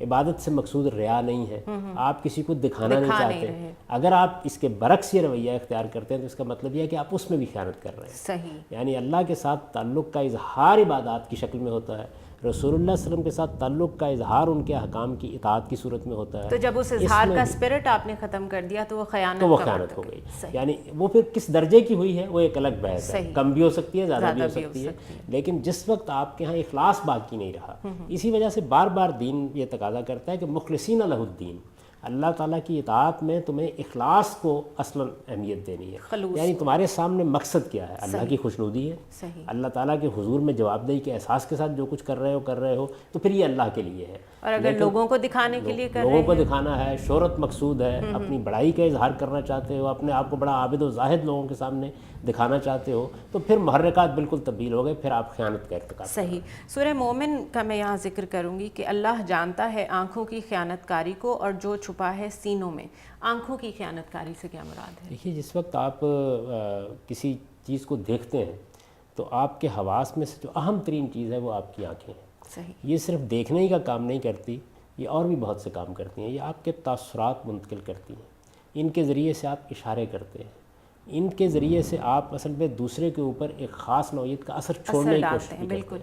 عبادت سے مقصود ریا نہیں ہے، آپ کسی کو دکھانا نہیں چاہتے. اگر آپ اس کے برعکس یہ رویہ اختیار کرتے ہیں تو اس کا مطلب یہ ہے کہ آپ اس میں بھی خیانت کر رہے ہیں. صحیح. یعنی اللہ کے ساتھ تعلق کا اظہار عبادات کی شکل میں ہوتا ہے، رسول اللہ صلی اللہ علیہ وسلم کے ساتھ تعلق کا اظہار ان کے احکام کی اطاعت کی صورت میں ہوتا ہے. تو جب اس اظہار کا اسپرٹ آپ نے ختم کر دیا تو وہ خیانت ہو گئی. یعنی وہ پھر کس درجے کی ہوئی ہے وہ ایک الگ بحث ہے، کم بھی ہو سکتی ہے، زیادہ بھی ہو سکتی ہے. لیکن جس وقت آپ کے ہاں اخلاص باقی نہیں رہا، اسی وجہ سے بار بار دین یہ تقاضا کرتا ہے کہ مخلصین لہ الدین، اللہ تعالیٰ کی اطاعت میں تمہیں اخلاص کو اصلاً اہمیت دینی ہے. یعنی تمہارے سامنے مقصد کیا ہے؟ اللہ کی خوشنودی ہے، اللہ تعالیٰ کے حضور میں جواب دہی کے احساس کے ساتھ جو کچھ کر رہے ہو تو پھر یہ اللہ کے لیے ہے. اور اگر لوگوں کو دکھانے کے لیے لوگوں کو دکھانا ہے، شہرت مقصود ہے، اپنی بڑائی کا اظہار کرنا چاہتے ہو، اپنے آپ کو بڑا عابد و زاہد لوگوں کے سامنے دکھانا چاہتے ہو، تو پھر محرکات بالکل تبدیل ہو گئے، پھر آپ خیانت کا ارتکاب. صحیح. سورہ مومن کا میں یہاں ذکر کروں گی کہ اللہ جانتا ہے آنکھوں کی خیانت کاری کو اور جو چھپا ہے سینوں میں. آنکھوں کی خیانت کاری سے کیا مراد ہے؟ دیکھیے، جس وقت آپ کسی چیز کو دیکھتے ہیں تو آپ کے حواس میں سے جو اہم ترین چیز ہے وہ آپ کی آنکھیں ہیں. صحیح. یہ صرف دیکھنے ہی کا کام نہیں کرتی، یہ اور بھی بہت سے کام کرتی ہیں. یہ آپ کے تاثرات منتقل کرتی ہیں، ان کے ذریعے سے آپ اشارے کرتے ہیں، ان کے ذریعے سے آپ اصل میں دوسرے کے اوپر ایک خاص نوعیت کا اثر چھوڑنے کی کوشش کرتے ہیں.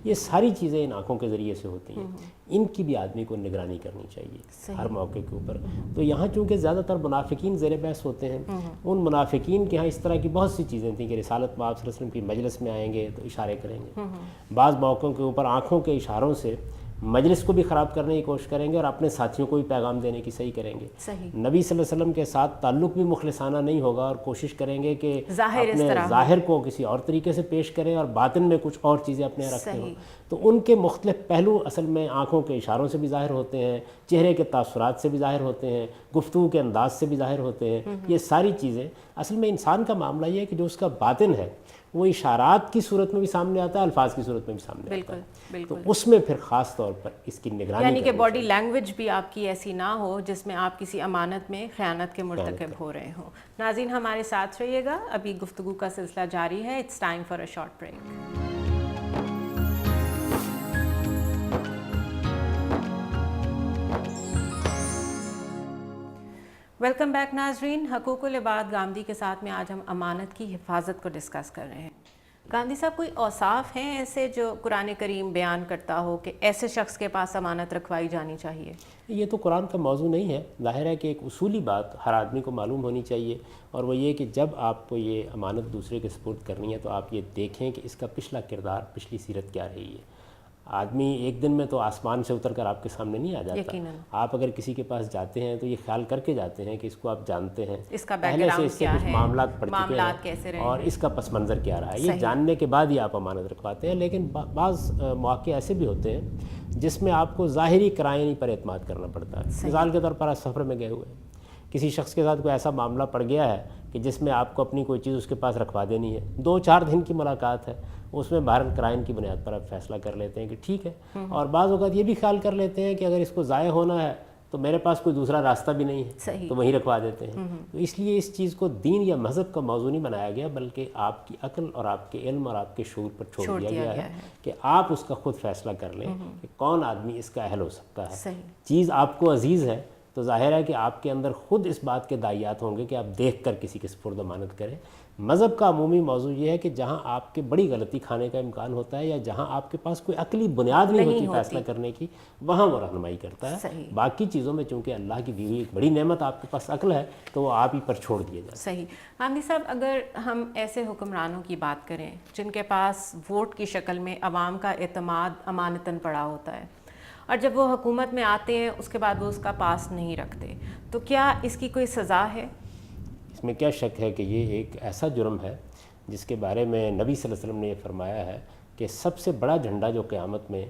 یہ ساری چیزیں ان آنکھوں کے ذریعے سے ہوتی ہیں. ان کی بھی آدمی کو نگرانی کرنی چاہیے ہر موقع کے اوپر. تو یہاں چونکہ زیادہ تر منافقین زیر بحث ہوتے ہیں، ان منافقین کے ہاں اس طرح کی بہت سی چیزیں تھیں کہ رسالت میں آپ صلی اللہ علیہ وسلم کی مجلس میں آئیں گے تو اشارے کریں گے. بعض موقعوں کے اوپر آنکھوں کے اشاروں سے مجلس کو بھی خراب کرنے کی کوشش کریں گے اور اپنے ساتھیوں کو بھی پیغام دینے کی صحیح کریں گے. نبی صلی اللہ علیہ وسلم کے ساتھ تعلق بھی مخلصانہ نہیں ہوگا اور کوشش کریں گے کہ اپنے ظاہر کو کسی اور طریقے سے پیش کریں اور باطن میں کچھ اور چیزیں اپنے رکھتے ہوں. تو ان کے مختلف پہلو اصل میں آنکھوں کے اشاروں سے بھی ظاہر ہوتے ہیں، چہرے کے تاثرات سے بھی ظاہر ہوتے ہیں، گفتگو کے انداز سے بھی ظاہر ہوتے ہیں. یہ ساری چیزیں اصل میں انسان کا معاملہ یہ ہے کہ جو اس کا باطن ہے وہ اشارات کی صورت میں بھی سامنے آتا ہے، الفاظ کی صورت میں بھی سامنے آتا ہے. تو اس میں پھر خاص طور پر اس کی نگرانی، یعنی کہ باڈی لینگویج بھی آپ کی ایسی نہ ہو جس میں آپ کسی امانت میں خیانت کے مرتکب ہو رہے ہوں. ناظرین ہمارے ساتھ رہیے گا، ابھی گفتگو کا سلسلہ جاری ہے. It's time for a short break. Welcome back ناظرین. حقوق العباد گاندھی کے ساتھ میں آج ہم امانت کی حفاظت کو ڈسکس کر رہے ہیں. گاندھی صاحب، کوئی اوصاف ہیں ایسے جو قرآن کریم بیان کرتا ہو کہ ایسے شخص کے پاس امانت رکھوائی جانی چاہیے؟ یہ تو قرآن کا موضوع نہیں ہے. ظاہر ہے کہ ایک اصولی بات ہر آدمی کو معلوم ہونی چاہیے، اور وہ یہ کہ جب آپ کو یہ امانت دوسرے کے سپرد کرنی ہے تو آپ یہ دیکھیں کہ اس کا پچھلا کردار، پچھلی سیرت کیا رہی ہے. آدمی ایک دن میں تو آسمان سے اتر کر آپ کے سامنے نہیں آ جاتا. آپ اگر کسی کے پاس جاتے ہیں تو یہ خیال کر کے جاتے ہیں کہ اس کو آپ جانتے ہیں، پہلے سے اس سے کچھ معاملات پڑ چکے ہیں اور اس کا پس منظر کیا رہا ہے. یہ جاننے کے بعد ہی آپ امانت رکھواتے ہیں. لیکن بعض مواقع ایسے بھی ہوتے ہیں جس میں آپ کو ظاہری قرائن پر اعتماد کرنا پڑتا ہے. مثال کے طور پر آپ سفر میں گئے ہوئے ہیں، کسی شخص کے ساتھ کوئی ایسا معاملہ پڑ گیا ہے کہ جس میں آپ کو اپنی کوئی چیز اس کے پاس رکھوا دینی ہے. 2-4 دن کی ملاقات ہے، اس میں بہرحال قرائن کی بنیاد پر آپ فیصلہ کر لیتے ہیں کہ ٹھیک ہے. اور بعض اوقات یہ بھی خیال کر لیتے ہیں کہ اگر اس کو ضائع ہونا ہے تو میرے پاس کوئی دوسرا راستہ بھی نہیں ہے، تو وہیں رکھوا دیتے ہیں. تو اس لیے اس چیز کو دین یا مذہب کا موضوع نہیں بنایا گیا، بلکہ آپ کی عقل اور آپ کے علم اور آپ کے شعور پر چھوڑ دیا گیا ہے کہ آپ اس کا خود فیصلہ کر لیں کہ کون آدمی اس کا اہل ہو سکتا ہے. چیز آپ کو عزیز ہے تو ظاہر ہے کہ آپ کے اندر خود اس بات کے داعیات ہوں گے کہ آپ دیکھ کر کسی کے سپرد امانت کریں. مذہب کا عمومی موضوع یہ ہے کہ جہاں آپ کے بڑی غلطی کھانے کا امکان ہوتا ہے یا جہاں آپ کے پاس کوئی عقلی بنیاد نہیں ہوتی فیصلہ کرنے کی، وہاں وہ رہنمائی کرتا ہے. باقی چیزوں میں چونکہ اللہ کی دی ہوئی ایک بڑی نعمت آپ کے پاس عقل ہے تو وہ آپ ہی پر چھوڑ دیے جاتے ہیں. صحیح. گاندھی صاحب، اگر ہم ایسے حکمرانوں کی بات کریں جن کے پاس ووٹ کی شکل میں عوام کا اعتماد امانتاً پڑا ہوتا ہے، اور جب وہ حکومت میں آتے ہیں اس کے بعد وہ اس کا پاس نہیں رکھتے، تو کیا اس کی کوئی سزا ہے؟ اس میں کیا شک ہے کہ یہ ایک ایسا جرم ہے جس کے بارے میں نبی صلی اللہ علیہ وسلم نے یہ فرمایا ہے کہ سب سے بڑا جھنڈا جو قیامت میں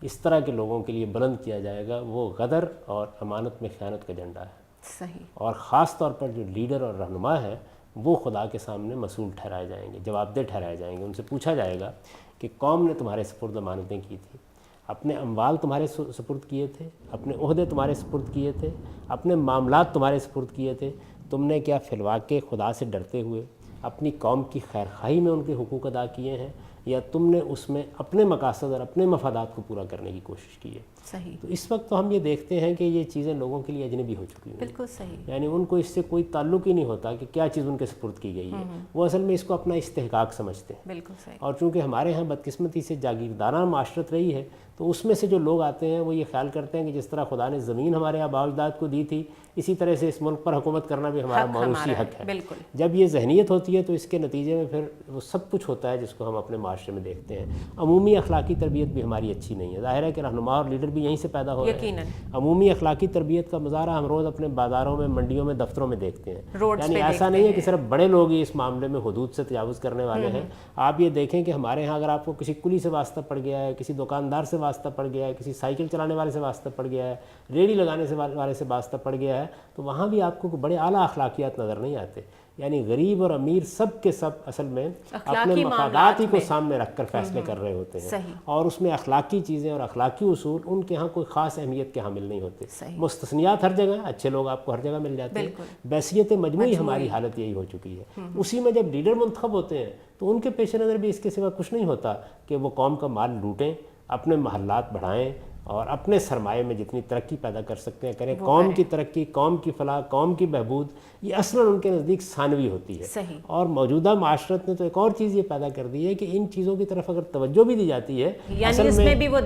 اس طرح کے لوگوں کے لیے بلند کیا جائے گا وہ غدر اور امانت میں خیانت کا جھنڈا ہے. صحیح. اور خاص طور پر جو لیڈر اور رہنما ہیں وہ خدا کے سامنے مسئول ٹھہرائے جائیں گے، جواب دہ ٹھہرائے جائیں گے. ان سے پوچھا جائے گا کہ قوم نے تمہارے سپرد امانتیں کی تھیں، اپنے اموال تمہارے سپرد کیے تھے، اپنے عہدے تمہارے سپرد کیے تھے، اپنے معاملات تمہارے سپرد کیے تھے، تم نے کیا فی الواقع خدا سے ڈرتے ہوئے اپنی قوم کی خیر خواہی میں ان کے حقوق ادا کیے ہیں، یا تم نے اس میں اپنے مقاصد اور اپنے مفادات کو پورا کرنے کی کوشش کی ہے. صحیح. تو اس وقت تو ہم یہ دیکھتے ہیں کہ یہ چیزیں لوگوں کے لیے اجنبی ہو چکی ہیں. بالکل صحیح. یعنی ان کو اس سے کوئی تعلق ہی نہیں ہوتا کہ کیا چیز ان کے سپرد کی گئی ہے. وہ اصل میں اس کو اپنا استحقاق سمجھتے ہیں. بالکل صحیح. اور چونکہ ہمارے ہاں بدقسمتی سے جاگیردارانہ معاشرت رہی ہے تو اس میں سے جو لوگ آتے ہیں وہ یہ خیال کرتے ہیں کہ جس طرح خدا نے زمین ہمارے آباء و اجداد کو دی تھی اسی طرح سے اس ملک پر حکومت کرنا بھی ہمارا موروثی حق ہے. بالکل. جب یہ ذہنیت ہوتی ہے تو اس کے نتیجے میں پھر وہ سب کچھ ہوتا ہے جس کو ہم اپنے معاشرے میں دیکھتے ہیں. عمومی اخلاقی تربیت بھی ہماری اچھی نہیں ہے. ظاہر ہے کہ رہنما اور لیڈر بھی یہیں سے پیدا ہو رہے ہیں. یقیناً. عمومی اخلاقی تربیت کا مظاہرہ ہم روز اپنے بازاروں میں، منڈیوں میں، دفتروں میں دیکھتے ہیں. یعنی ایسا نہیں ہے کہ صرف بڑے لوگ ہی اس معاملے میں حدود سے تجاوز کرنے والے ہیں. آپ یہ دیکھیں کہ ہمارے ہاں اگر آپ کو کسی کلی سے واسطہ پڑ گیا ہے، کسی دکاندار سے واسطہ پڑ گیا ہے، کسی سائیکل چلانے والے سے واسطہ پڑ گیا ہے، ریڑھی لگانے والے سے واسطہ پڑ گیا ہے، تو وہاں بھی آپ کو بڑے اعلیٰ اخلاقیات نظر نہیں آتے. یعنی غریب اور امیر سب کے سب اصل میں اپنے مفادات ہی کو سامنے رکھ کر فیصلے کر رہے ہوتے ہیں. اور اس میں اخلاقی چیزیں اور اخلاقی اصول ان کے ہاں کوئی خاص اہمیت کے حامل نہیں ہوتے. مستثنیات ہر جگہ، اچھے لوگ آپ کو ہر جگہ مل جاتے ہیں. بحیثیت مجموعی ہماری حالت یہی ہو چکی ہے. اسی میں جب لیڈر منتخب ہوتے ہیں تو ان کے پیش نظر بھی اس کے سوا کچھ نہیں ہوتا کہ وہ قوم کا مال لوٹیں، اپنے محلات بڑھائیں اور اپنے سرمایے میں جتنی ترقی پیدا کر سکتے ہیں کریں. قوم کی ترقی، قوم کی فلاح، قوم کی بہبود یہ اصلاً ان کے نزدیک ثانوی ہوتی ہے. اور موجودہ معاشرت نے تو ایک اور چیز یہ پیدا کر دی ہے کہ ان چیزوں کی طرف اگر توجہ بھی دی جاتی ہے، یعنی اس میں بھی وہ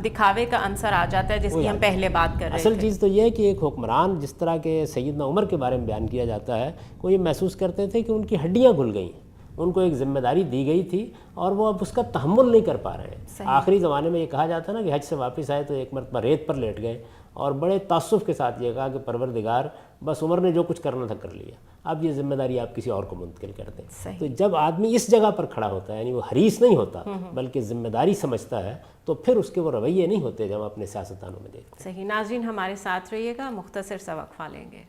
دکھاوے کا عنصر آ جاتا ہے جس کی ہم پہلے بات کر رہے تھے. اصل چیز تو یہ ہے کہ ایک حکمران جس طرح کے سیدنا عمر کے بارے میں بیان کیا جاتا ہے، وہ یہ محسوس کرتے تھے کہ ان کی ہڈیاں گھل گئیں. ان کو ایک ذمہ داری دی گئی تھی اور وہ اب اس کا تحمل نہیں کر پا رہے ہیں. آخری زمانے میں یہ کہا جاتا ہے نا کہ حج سے واپس آئے تو ایک مرتبہ ریت پر لیٹ گئے اور بڑے تعصب کے ساتھ یہ کہا کہ پروردگار بس عمر نے جو کچھ کرنا تھا کر لیا، اب یہ ذمہ داری آپ کسی اور کو منتقل کر دیں. تو جب آدمی اس جگہ پر کھڑا ہوتا ہے، یعنی وہ حریص نہیں ہوتا بلکہ ذمہ داری سمجھتا ہے، تو پھر اس کے وہ رویے نہیں ہوتے جب ہم اپنے سیاستدانوں میں دیکھتے ہیں. صحیح. ناظرین ہمارے ساتھ رہیے گا، مختصر سا وقفہ لیں گے.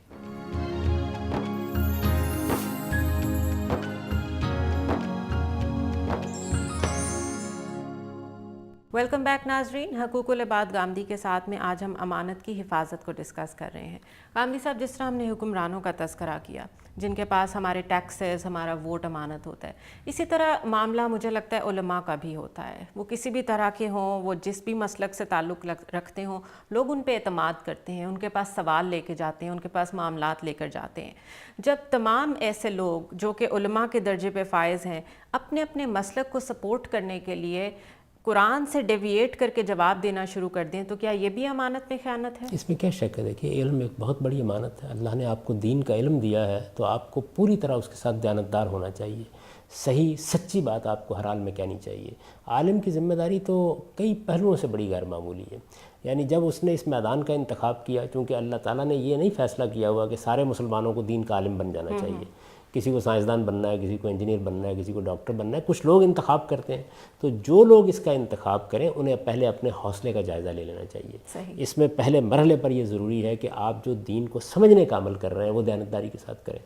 ویلکم بیک ناظرین. حقوق العباد گامدی کے ساتھ میں آج ہم امانت کی حفاظت کو ڈسکس کر رہے ہیں. گامدی صاحب، جس طرح ہم نے حکمرانوں کا تذکرہ کیا جن کے پاس ہمارے ٹیکسز، ہمارا ووٹ امانت ہوتا ہے، اسی طرح معاملہ مجھے لگتا ہے علماء کا بھی ہوتا ہے. وہ کسی بھی طرح کے ہوں، وہ جس بھی مسلک سے تعلق رکھتے ہوں، لوگ ان پہ اعتماد کرتے ہیں، ان کے پاس سوال لے کے جاتے ہیں، ان کے پاس معاملات لے کر جاتے ہیں. جب تمام ایسے لوگ جو کہ علماء کے درجے پہ فائز ہیں اپنے اپنے مسلک کو سپورٹ کرنے کے لیے قرآن سے ڈیویٹ کر کے جواب دینا شروع کر دیں، تو کیا یہ بھی امانت میں خیانت ہے؟ اس میں کیا شک ہے؟ دیکھیے، علم ایک بہت بڑی امانت ہے. اللہ نے آپ کو دین کا علم دیا ہے تو آپ کو پوری طرح اس کے ساتھ دیانتدار ہونا چاہیے. صحیح سچی بات آپ کو ہر حال میں کہنی چاہیے. عالم کی ذمہ داری تو کئی پہلوؤں سے بڑی غیر معمولی ہے. یعنی جب اس نے اس میدان کا انتخاب کیا، چونکہ اللہ تعالیٰ نے یہ نہیں فیصلہ کیا ہوا کہ سارے مسلمانوں کو دین کا عالم بن جانا چاہیے. کسی کو سائنسدان بننا ہے، کسی کو انجینئر بننا ہے، کسی کو ڈاکٹر بننا ہے. کچھ لوگ انتخاب کرتے ہیں، تو جو لوگ اس کا انتخاب کریں انہیں پہلے اپنے حوصلے کا جائزہ لے لینا چاہیے. اس میں پہلے مرحلے پر یہ ضروری ہے کہ آپ جو دین کو سمجھنے کا عمل کر رہے ہیں وہ دیانتداری کے ساتھ کریں.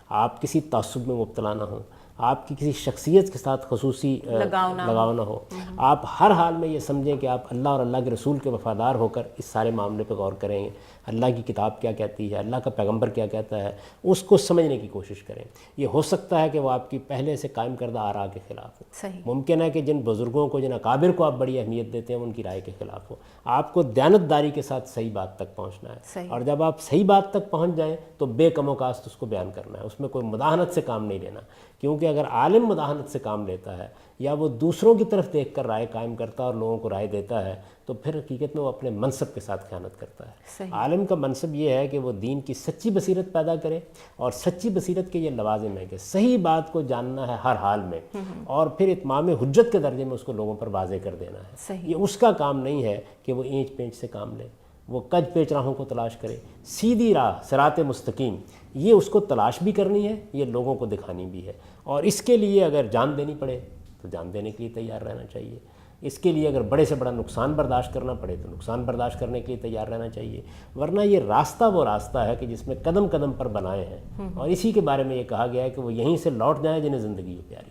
آپ کسی تعصب میں مبتلا نہ ہوں، آپ کی کسی شخصیت کے ساتھ خصوصی لگاؤ نہ ہو. آپ ہر حال میں یہ سمجھیں کہ آپ اللہ اور اللہ کے رسول کے وفادار ہو کر اس سارے معاملے پہ غور کریں گے. اللہ کی کتاب کیا کہتی ہے، اللہ کا پیغمبر کیا کہتا ہے، اس کو سمجھنے کی کوشش کریں. یہ ہو سکتا ہے کہ وہ آپ کی پہلے سے قائم کردہ آراء کے خلاف ہو. ممکن ہے کہ جن بزرگوں کو، جن اکابر کو آپ بڑی اہمیت دیتے ہیں ان کی رائے کے خلاف ہو. آپ کو دیانتداری کے ساتھ صحیح بات تک پہنچنا ہے، اور جب آپ صحیح بات تک پہنچ جائیں تو بے کم و کاست اس کو بیان کرنا ہے. اس میں کوئی مداہنت سے کام نہیں لینا، کیونکہ اگر عالم مداہنت سے کام لیتا ہے یا وہ دوسروں کی طرف دیکھ کر رائے قائم کرتا ہے اور لوگوں کو رائے دیتا ہے تو پھر حقیقت میں وہ اپنے منصب کے ساتھ خیانت کرتا ہے. عالم کا منصب یہ ہے کہ وہ دین کی سچی بصیرت پیدا کرے، اور سچی بصیرت کے یہ لوازم ہے کہ صحیح بات کو جاننا ہے ہر حال میں، اور پھر اتمام حجت کے درجے میں اس کو لوگوں پر واضح کر دینا ہے. یہ اس کا کام نہیں ہے کہ وہ اینچ پینچ سے کام لے، وہ کج پیچ راہوں کو تلاش کرے. سیدھی راہ، صراط مستقیم، یہ اس کو تلاش بھی کرنی ہے، یہ لوگوں کو دکھانی بھی ہے. اور اس کے لیے اگر جان دینی پڑے تو جان دینے کے لیے تیار رہنا چاہیے. اس کے لیے اگر بڑے سے بڑا نقصان برداشت کرنا پڑے تو نقصان برداشت کرنے کے لیے تیار رہنا چاہیے. ورنہ یہ راستہ وہ راستہ ہے کہ جس میں قدم قدم پر بنائے ہیں، اور اسی کے بارے میں یہ کہا گیا ہے کہ وہ یہیں سے لوٹ جائیں جنہیں زندگی ہو پیاری.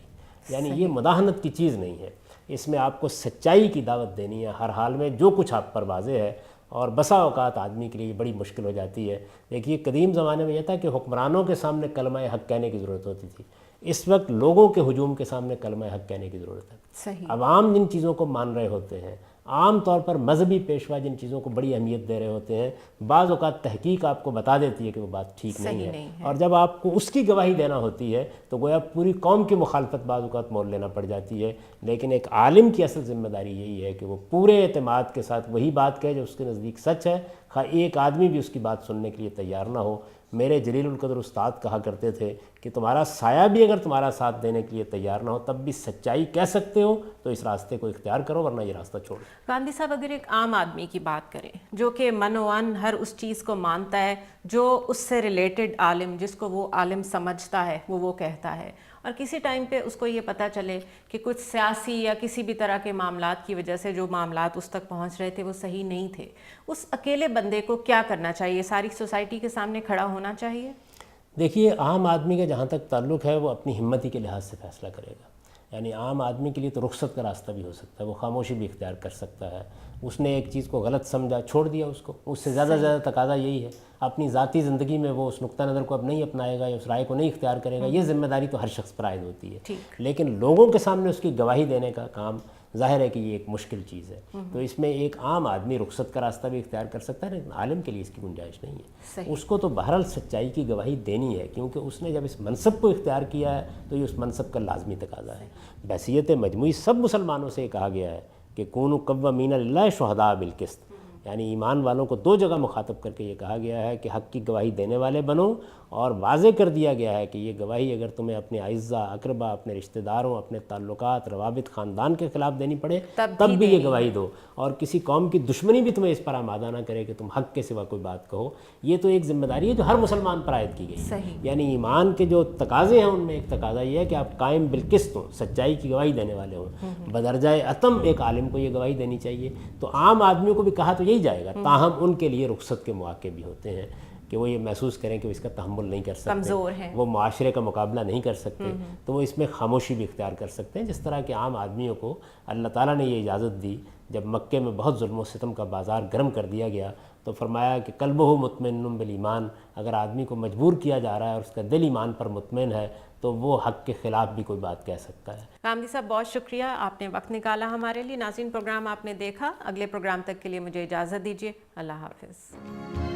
یعنی یہ مداہنت کی چیز نہیں ہے، اس میں آپ کو سچائی کی دعوت دینی ہے ہر حال میں جو کچھ آپ پر واضح ہے. اور بسا اوقات آدمی کے لیے بڑی مشکل ہو جاتی ہے. دیکھیے، قدیم زمانے میں یہ تھا کہ حکمرانوں کے سامنے کلمہ حق کہنے کی ضرورت ہوتی تھی. اس وقت لوگوں کے ہجوم کے سامنے کلمہ حق کہنے کی ضرورت ہے. صحیح. عوام جن چیزوں کو مان رہے ہوتے ہیں، عام طور پر مذہبی پیشوا جن چیزوں کو بڑی اہمیت دے رہے ہوتے ہیں، بعض اوقات تحقیق آپ کو بتا دیتی ہے کہ وہ بات ٹھیک نہیں ہے، اور جب آپ کو اس کی گواہی دینا ہوتی ہے تو گویا پوری قوم کی مخالفت بعض اوقات مول لینا پڑ جاتی ہے. لیکن ایک عالم کی اصل ذمہ داری یہی ہے کہ وہ پورے اعتماد کے ساتھ وہی بات کہے جو اس کے نزدیک سچ ہے، خواہ ایک آدمی بھی اس کی بات سننے کے لیے تیار نہ ہو. میرے جلیل القدر استاد کہا کرتے تھے کہ تمہارا سایہ بھی اگر تمہارا ساتھ دینے کے لیے تیار نہ ہو تب بھی سچائی کہہ سکتے ہو تو اس راستے کو اختیار کرو، ورنہ یہ راستہ چھوڑو. گاندھی صاحب، اگر ایک عام آدمی کی بات کریں جو کہ من و ان ہر اس چیز کو مانتا ہے جو اس سے ریلیٹڈ عالم، جس کو وہ عالم سمجھتا ہے وہ کہتا ہے، اور کسی ٹائم پہ اس کو یہ پتہ چلے کہ کچھ سیاسی یا کسی بھی طرح کے معاملات کی وجہ سے جو معاملات اس تک پہنچ رہے تھے وہ صحیح نہیں تھے، اس اکیلے بندے کو کیا کرنا چاہیے؟ ساری سوسائٹی کے سامنے کھڑا ہونا چاہیے؟ دیکھیے، عام آدمی کا جہاں تک تعلق ہے وہ اپنی ہمتی کے لحاظ سے فیصلہ کرے گا. یعنی عام آدمی کے لیے تو رخصت کا راستہ بھی ہو سکتا ہے، وہ خاموشی بھی اختیار کر سکتا ہے. اس نے ایک چیز کو غلط سمجھا، چھوڑ دیا اس کو. اس سے زیادہ تقاضا یہی ہے. اپنی ذاتی زندگی میں وہ اس نقطہ نظر کو اب نہیں اپنائے گا یا اس رائے کو نہیں اختیار کرے گا. یہ ذمہ داری تو ہر شخص پر عائد ہوتی ہے. لیکن لوگوں کے سامنے اس کی گواہی دینے کا کام ظاہر ہے کہ یہ ایک مشکل چیز ہے. تو اس میں ایک عام آدمی رخصت کا راستہ بھی اختیار کر سکتا ہے، لیکن عالم کے لیے اس کی گنجائش نہیں ہے. اس کو تو بہرحال سچائی کی گواہی دینی ہے، کیونکہ اس نے جب اس منصب کو اختیار کیا ہے تو یہ اس منصب کا لازمی تقاضا ہے. بحیثیت مجموعی سب مسلمانوں سے یہ کہا گیا ہے کہ کونوا قوامین للہ شہداء بالقسط. یعنی ایمان والوں کو دو جگہ مخاطب کر کے یہ کہا گیا ہے کہ حق کی گواہی دینے والے بنو، اور واضح کر دیا گیا ہے کہ یہ گواہی اگر تمہیں اپنے اعزہ اقربا، اپنے رشتہ داروں، اپنے تعلقات، روابط، خاندان کے خلاف دینی پڑے تب بھی یہ گواہی دو. اور کسی قوم کی دشمنی بھی تمہیں اس پر آمادہ نہ کرے کہ تم حق کے سوا کوئی بات کہو. یہ تو ایک ذمہ داری ہے جو ہر مسلمان پر عائد کی گئی ہے. یعنی ایمان کے جو تقاضے ہیں ان میں ایک تقاضا یہ ہے کہ آپ قائم بالقسط ہوں، سچائی کی گواہی دینے والے ہوں. بدرجۂ اتم ایک عالم کو یہ گواہی دینی چاہیے. تو عام آدمیوں کو بھی کہا تو یہی جائے گا، تاہم ان کے لیے رخصت کے مواقع بھی ہوتے ہیں کہ وہ یہ محسوس کریں کہ وہ اس کا تحمل نہیں کر سکتے، کمزور ہیں، وہ معاشرے کا مقابلہ نہیں کر سکتے، تو وہ اس میں خاموشی بھی اختیار کر سکتے ہیں. جس طرح کہ عام آدمیوں کو اللہ تعالیٰ نے یہ اجازت دی جب مکے میں بہت ظلم و ستم کا بازار گرم کر دیا گیا تو فرمایا کہ قلبہ مطمئن بالایمان. اگر آدمی کو مجبور کیا جا رہا ہے اور اس کا دل ایمان پر مطمئن ہے تو وہ حق کے خلاف بھی کوئی بات کہہ سکتا ہے. گاندھی صاحب، بہت شکریہ، آپ نے وقت نکالا ہمارے لیے. ناظرین، پروگرام آپ نے دیکھا. اگلے پروگرام تک کے لیے مجھے اجازت دیجیے. اللہ حافظ.